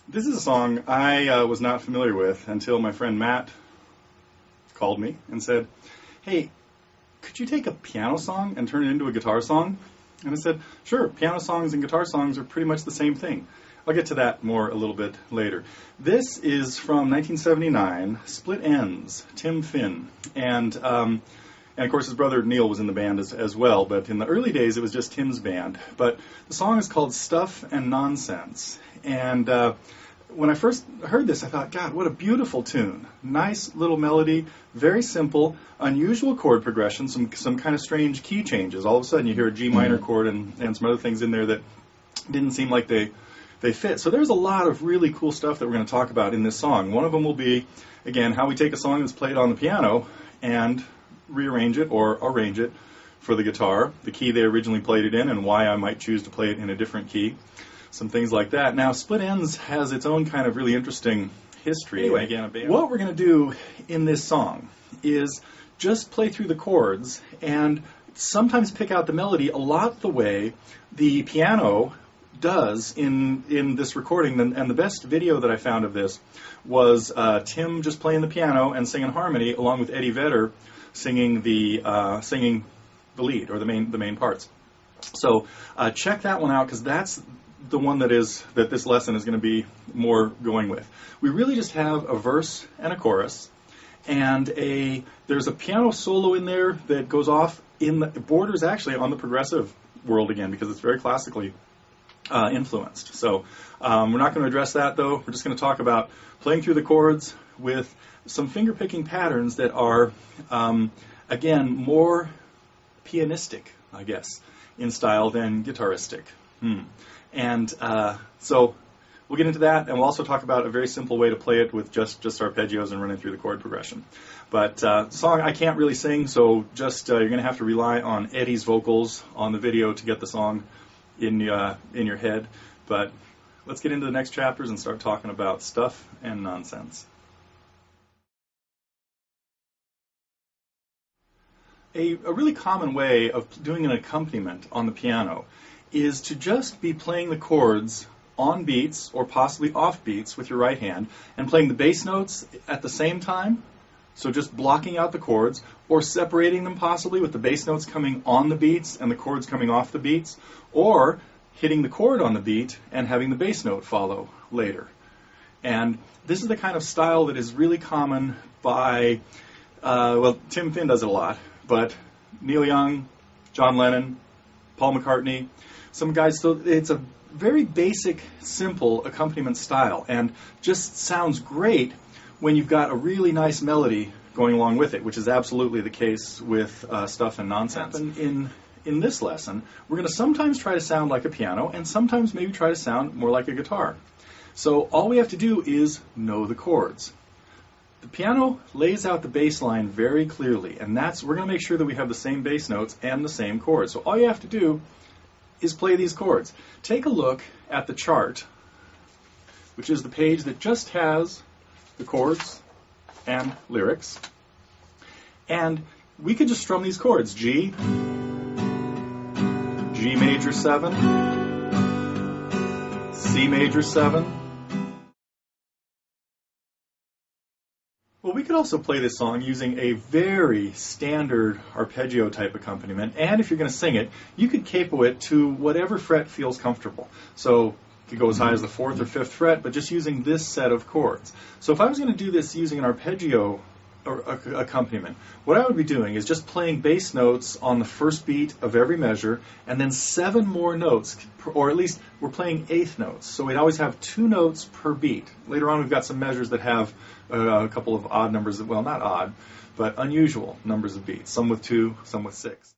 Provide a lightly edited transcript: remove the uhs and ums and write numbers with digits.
This is a song I was not familiar with until my friend Matt called me and said, hey, could you take a piano song and turn it into a guitar song? And I said, sure, piano songs and guitar songs are pretty much the same thing. I'll get to that more a little bit later. This is from 1979, Split Ends, Tim Finn. And of course, his brother Neil was in the band as well, but in the early days, it was just Tim's band. But the song is called Stuff and Nonsense. And when I first heard this, I thought, God, what a beautiful tune. Nice little melody, very simple, unusual chord progression, some kind of strange key changes. All of a sudden, you hear a G minor chord and some other things in there that didn't seem like they fit. So there's a lot of really cool stuff that we're going to talk about in this song. One of them will be, again, how we take a song that's played on the piano and rearrange it or arrange it for the guitar, the key they originally played it in, and why I might choose to play it in a different key. Some things like that. Now, Split Ends has its own kind of really interesting history. Anyway, again, what we're going to do in this song is just play through the chords and sometimes pick out the melody a lot the way the piano does in this recording. And the best video that I found of this was Tim just playing the piano and singing harmony along with Eddie Vedder singing the lead or the main parts. So check that one out because that's the one that this lesson is going to be more going with. We really just have a verse and a chorus, and there's a piano solo in there that goes off in the borders actually on the progressive world again because it's very classically influenced. So we're not going to address that though. We're just going to talk about playing through the chords with some finger picking patterns that are again more pianistic, I guess, in style than guitaristic. And so we'll get into that, and we'll also talk about a very simple way to play it with just arpeggios and running through the chord progression. But the song I can't really sing, so just you're going to have to rely on Eddie's vocals on the video to get the song in your head. But let's get into the next chapters and start talking about stuff and nonsense. A really common way of doing an accompaniment on the piano is to just be playing the chords on beats or possibly off beats with your right hand and playing the bass notes at the same time, so just blocking out the chords or separating them possibly with the bass notes coming on the beats and the chords coming off the beats, or hitting the chord on the beat and having the bass note follow later. And this is the kind of style that is really common by, Tim Finn does it a lot, but Neil Young, John Lennon, Paul McCartney, some guys. So it's a very basic, simple accompaniment style, and just sounds great when you've got a really nice melody going along with it, which is absolutely the case with Stuff and Nonsense. In this lesson, we're going to sometimes try to sound like a piano, and sometimes maybe try to sound more like a guitar. So all we have to do is know the chords. The piano lays out the bass line very clearly, and we're going to make sure that we have the same bass notes and the same chords. So all you have to do is play these chords. Take a look at the chart, which is the page that just has the chords and lyrics. And we could just strum these chords. G, G major 7, C major 7. Well, we could also play this song using a very standard arpeggio type accompaniment, and if you're going to sing it, you could capo it to whatever fret feels comfortable. So you could go as high as the 4th or 5th fret, but just using this set of chords. So if I was going to do this using an arpeggio accompaniment, what I would be doing is just playing bass notes on the first beat of every measure, and then 7 more notes, or at least we're playing eighth notes. So we'd always have 2 notes per beat. Later on, we've got some measures that have a couple of odd numbers, well, not odd, but unusual numbers of beats, some with 2, some with 6.